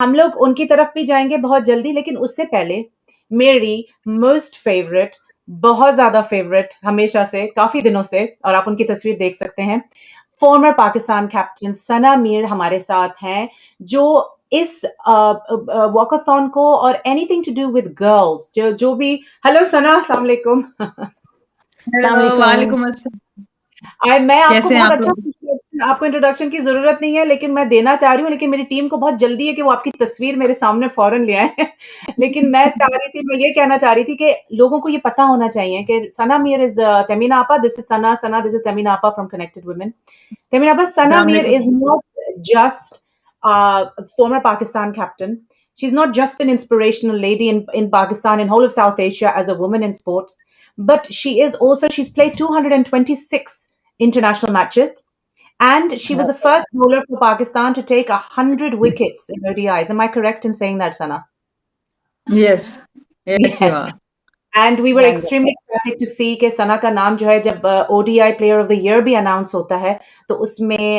हम लोग उनकी तरफ भी जाएँगे बहुत जल्दी, लेकिन उससे पहले मेरी मोस्ट फ़ेवरेट, बहुत ज़्यादा फ़ेवरेट हमेशा से, काफ़ी दिनों से और आप उनकी तस्वीर देख सकते हैं। फ़ॉर्मर पाकिस्तान कैप्टन सना मीर हमारे साथ हैं, जो इस वॉकाथॉन को और anything to do with girls जो भी हेलो सना, अस्सलाम वालेकुम। हेलो, वालेकुम अस्सलाम। मैं आपको कैसे हैं बहुत आप अच्छा लोग? आपको इंट्रोडक्शन की ज़रूरत नहीं है, लेकिन मैं देना चाह रही हूँ, लेकिन मेरी टीम को बहुत जल्दी है कि वो आपकी तस्वीर मेरे सामने फ़ौरन ले आएँ। लेकिन मैं ये कहना चाह रही थी कि लोगों को ये पता होना चाहिए कि सना मीर इज़ तमीना आपा, this is Sana, this is Tamina आपा फ्रॉम कनेक्टेड वुमेन। तमीना आपा, Sana अस्सलाम Mir is वालेकुम। not just a former Pakistan captain. She's not just an inspirational lady in Pakistan and whole of South Asia as a woman in sports, but she's played 226 international matches. And she was the first bowler for Pakistan to take 100 wickets in ODIs. Am I correct in saying that, Sana? Yes, yes you Yes. Are. And we were thank you. Extremely excited to see कि सना का नाम जो है जब ODI player of the year भी announce होता है, तो उसमें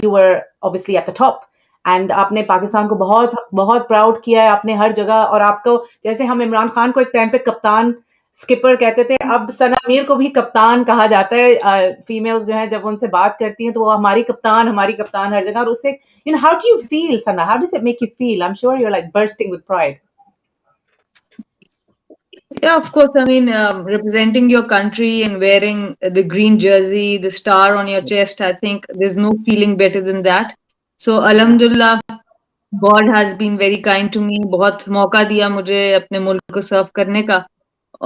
you were obviously at the top and आपने पाकिस्तान को बहुत बहुत प्राउड किया है आपने हर जगह। और आपको जैसे हम इमरान खान को एक टाइम पे कप्तान स्किपर कहते थे, अब सना मीर को भी कप्तान कहा जाता है। फीमेल्स जो हैं जब उनसे बात करती हैं तो वो हमारी कप्तान हर जगह। और उससे how do you feel Sana, how does it make you feel? I am sure you are like bursting with pride. Yeah, of course. I mean, representing your country and wearing the green jersey, the star on your chest, I think there's no feeling better than that. So, Alhamdulillah, God has been very kind to me. बहुत मौका दिया मुझे अपने मुल्क को सर्व करने का।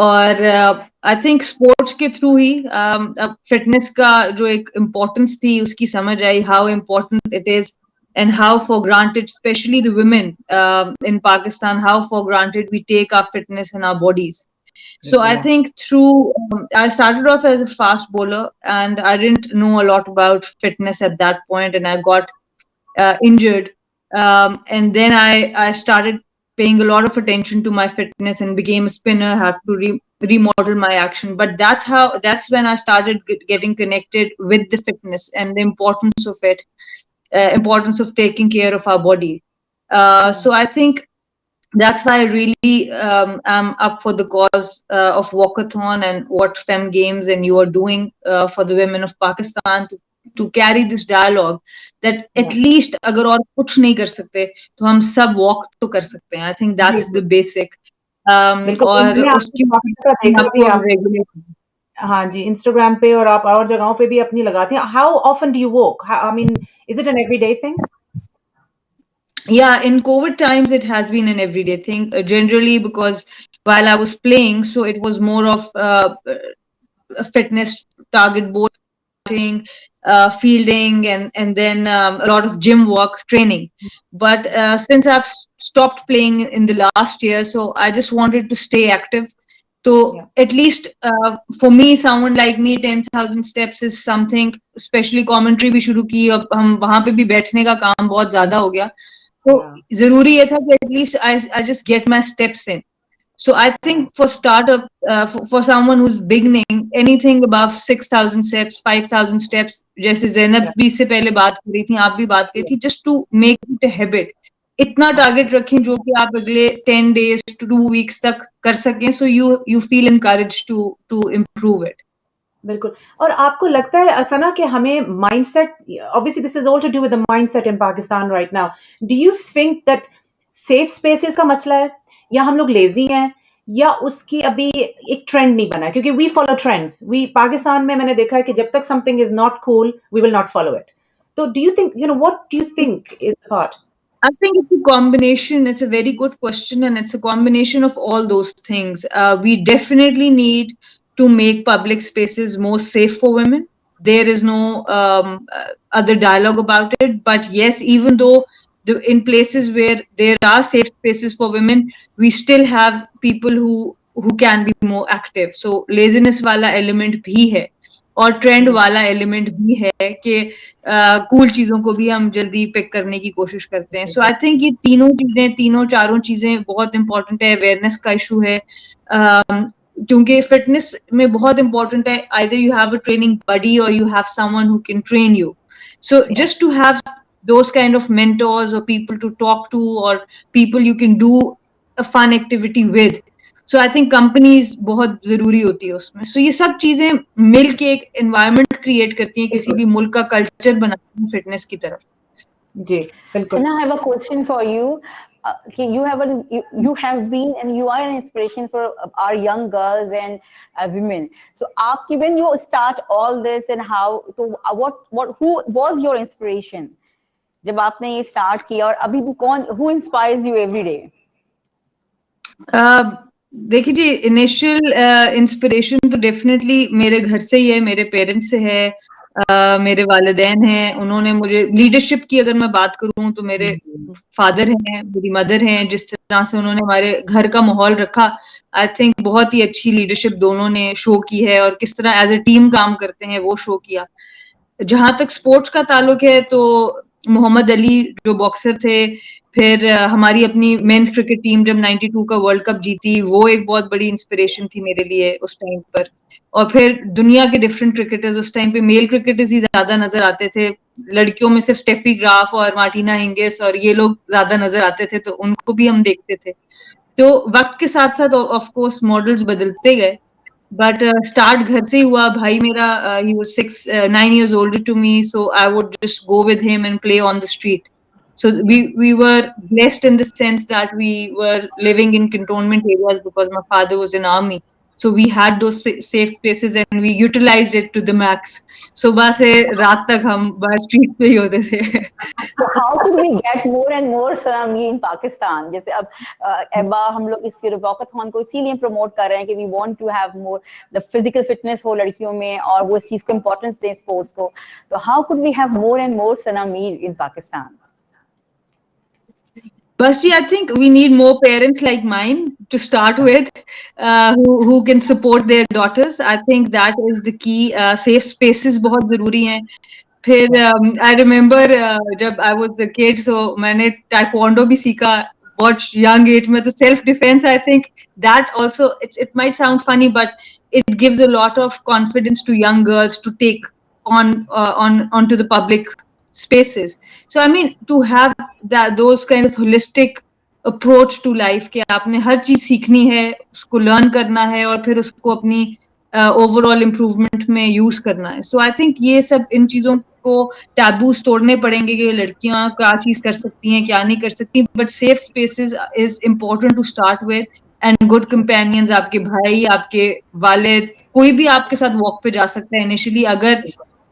और आई थिंक स्पोर्ट्स के थ्रू ही अब फिटनेस का जो एक इम्पोर्टेंस थी उसकी समझ आई, how important it is and how for granted, especially the women in Pakistan, how for granted we take our fitness and our bodies. So I think I started off as a fast bowler and I didn't know a lot about fitness at that point, and I got injured. And then I started paying a lot of attention to my fitness and became a spinner, have to remodel my action. But that's when I started getting connected with the fitness and the importance of it, importance of taking care of our body. So I think that's why I really am up for the cause of walkathon and what Fem Games and you are doing for the women of Pakistan to carry this dialogue that at least अगर और कुछ नहीं कर सकते तो हम सब walk तो कर सकते हैं. I think that's the basic. बिल्कुल, और मैंने उसकी आपकी का देखा भी आपको है। रेगुलेट हाँ जी, इंस्टाग्राम पे और आप और जगहों पे भी अपनी लगाती हैं। How often do you walk? I mean, is it an everyday thing? Yeah, in COVID times, it has been an everyday thing. Generally, because while I was playing, so it was more of a fitness target bowling, fielding, and then a lot of gym work training. But since I've stopped playing in the last year, so I just wanted to stay active. So at least for me, someone like me, 10,000 steps is something. Especially commentary भी शुरू की, अब हम वहाँ पे भी बैठने का काम बहुत ज्यादा हो गया. तो जरूरी ये था कि at least I just get my steps in. So I think for startup, for someone who's beginning, anything above 6,000 steps, 5,000 steps, जैसे ज़ैनब भी इससे पहले बात करी थी, आप भी बात करी थी, just to make it a habit. इतना टारगेट रखें जो कि आप अगले 10 days to 2 weeks तक कर सकें, so you feel encouraged to improve it. बिल्कुल। और आपको लगता है सना कि हमें mindset, obviously this is all to do with the mindset in Pakistan right now. Do you think that safe spaces का मसला है या हम लोग लेज़ी हैं या उसकी अभी एक ट्रेंड नहीं बना है? क्योंकि we follow trends. We Pakistan में मैंने देखा है कि जब तक something is not cool, we will not follow it. तो do you think what do you think is the thought? I think it's a combination. It's a very good question, and it's a combination of all those things. We definitely need to make public spaces more safe for women. There is no other dialogue about it. But yes, even though in places where there are safe spaces for women, we still have people who can be more active. So laziness वाला element भी है. और trend वाला element भी है कि cool चीजों को भी हम जल्दी पिक करने की कोशिश करते हैं. सो आई थिंक ये तीनों चारों चीजें बहुत इंपॉर्टेंट है. अवेयरनेस का इशू है क्योंकि फिटनेस में बहुत इंपॉर्टेंट है, either you have a training buddy और you have someone who can train you. So just to have those kind of mentors or people to talk to or people you can do a fun activity with. So I think companies बहुत जरूरी होती है उसमें. So ये सब चीजें मिल के एक environment create करती हैं किसी भी मुल्क का culture बनाती हैं fitness की तरफ. जी बिल्कुल. Sana, I have a question for you. You have been and you are an inspiration for our young girls and women. So, when you start all this and how, so who was your inspiration? जब आपने ये start किया और अभी भी कौन, who inspires you every day? देखिए जी, initial inspiration तो डेफिनेटली मेरे घर से ही है, मेरे पेरेंट्स से है, मेरे वालिदैन हैं, उन्होंने मुझे लीडरशिप की अगर मैं बात करूं तो मेरे फादर हैं, मेरी मदर हैं, जिस तरह से उन्होंने हमारे घर का माहौल रखा, आई थिंक बहुत ही अच्छी लीडरशिप दोनों ने शो की है और किस तरह एज ए टीम काम करते हैं वो शो किया. जहां तक स्पोर्ट्स का ताल्लुक है तो मोहम्मद अली जो बॉक्सर थे, फिर हमारी अपनी मेंस क्रिकेट टीम जब 92 का वर्ल्ड कप जीती, वो एक बहुत बड़ी इंस्पिरेशन थी मेरे लिए उस टाइम पर. और फिर दुनिया के डिफरेंट क्रिकेटर्स, उस टाइम पे मेल क्रिकेटर्स ही ज्यादा नजर आते थे, लड़कियों में सिर्फ स्टेफी ग्राफ और मार्टिना हिंगिस और ये लोग ज्यादा नजर आते थे, तो उनको भी हम देखते थे. तो वक्त के साथ साथ ऑफ कोर्स मॉडल्स बदलते गए, बट स्टार्ट घर से ही हुआ. भाई मेरा he was 9 years older to me, so I would just go with him and play on the street. So we were blessed in the sense that we were living in cantonment areas because my father was in army. So we had those safe spaces and we utilized it to the max. सुबह से रात तक हम बाहर street पे ही होते थे. So how could we get more and more Sanami in Pakistan? जैसे अब एबा हम लोग इस वॉकाथॉन को इसीलिए प्रमोट कर रहे हैं कि we want to have more the physical fitness हो लड़कियों में और वो इस चीज को importance दें स्पोर्ट्स को. तो how could we have more and more Sanami in Pakistan? Basti, I think we need more parents like mine to start with, who can support their daughters. I think that is the key. Safe spaces बहुत जरूरी हैं. फिर I remember जब I was a kid, so मैंने taekwondo भी सीखा बहुत young age में. तो self defense, I think that also it might sound funny, but it gives a lot of confidence to young girls to take onto the public spaces. So I mean, to have those kind of holistic approach to life कि आपने हर चीज सीखनी है, उसको learn करना है और फिर उसको अपनी overall improvement में use करना है. So I think ये सब इन चीजों को taboos तोड़ने पड़ेंगे कि लड़कियां क्या चीज कर सकती हैं, क्या नहीं कर सकती. But safe spaces is important to start with, and good companions, आपके भाई, आपके वालिद, कोई भी आपके साथ walk पे जा सकता है initially अगर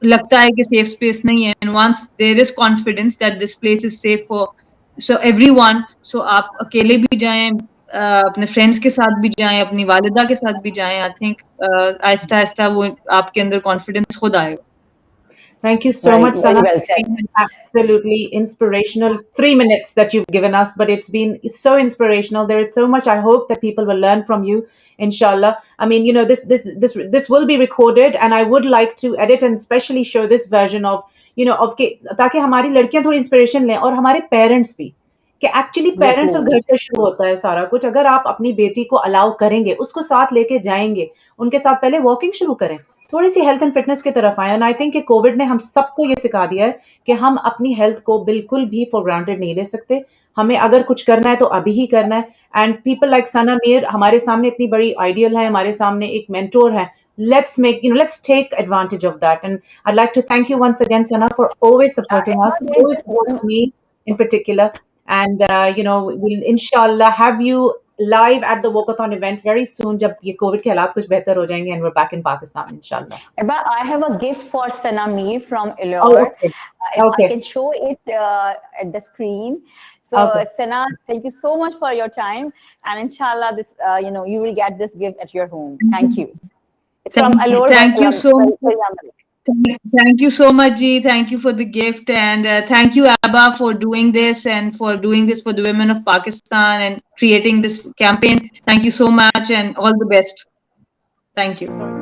लगता है कि सेफ स्पेस नहीं है. And once there is confidence that this place is safe for so everyone, so आप अकेले भी जाएं, अपने फ्रेंड्स के साथ भी जाएं, अपनी वालिदा के साथ भी जाएं. आई थिंक आहिस्ता आहिस्ता वो आपके अंदर कॉन्फिडेंस खुद आएगा. Thank you so much, Sana. Absolutely inspirational 3 minutes that you've given us, but it's been so inspirational. There is so much I hope that people will learn from you, inshallah. I mean, you know, this will be recorded, and I would like to edit and especially show this version of, you know, of ताकि हमारी लड़कियां थोड़ी inspiration लें और हमारे parents भी, कि actually parents और घर से शुरू होता है सारा कुछ. अगर आप अपनी बेटी को allow करेंगे, उसको साथ लेके जाएंगे, उनके साथ पहले walking शुरू करें, थोड़ी सी हेल्थ एंड फिटनेस की तरफ आए. एंड आई थिंक कि कोविड ने हम सबको ये सिखा दिया है कि हम अपनी हेल्थ को बिल्कुल भी फॉर ग्रांटेड नहीं ले सकते. हमें अगर कुछ करना है तो अभी ही करना है. एंड पीपल लाइक सना मीर हमारे सामने इतनी बड़ी आइडियल है, हमारे सामने एक मेंटोर है. let's take advantage of that. And I'd like to thank you once again, Sana, for always supporting us, always supporting me in particular. And we'll inshallah have you live at the walkathon event very soon जब ये Covid के हालात कुछ बेहतर हो जाएंगे, and we're back in Pakistan inshallah. But I have a gift for Sana Mir from Illinois. I can show it at the screen. So Sana, thank you so much for your time, and inshallah this you will get this gift at your home. Thank you. It's from Allure. Thank you so much. Thank you so much, Ji. Thank you for the gift, and thank you, Abba, for doing this and for doing this for the women of Pakistan and creating this campaign. Thank you so much, and all the best. Thank you.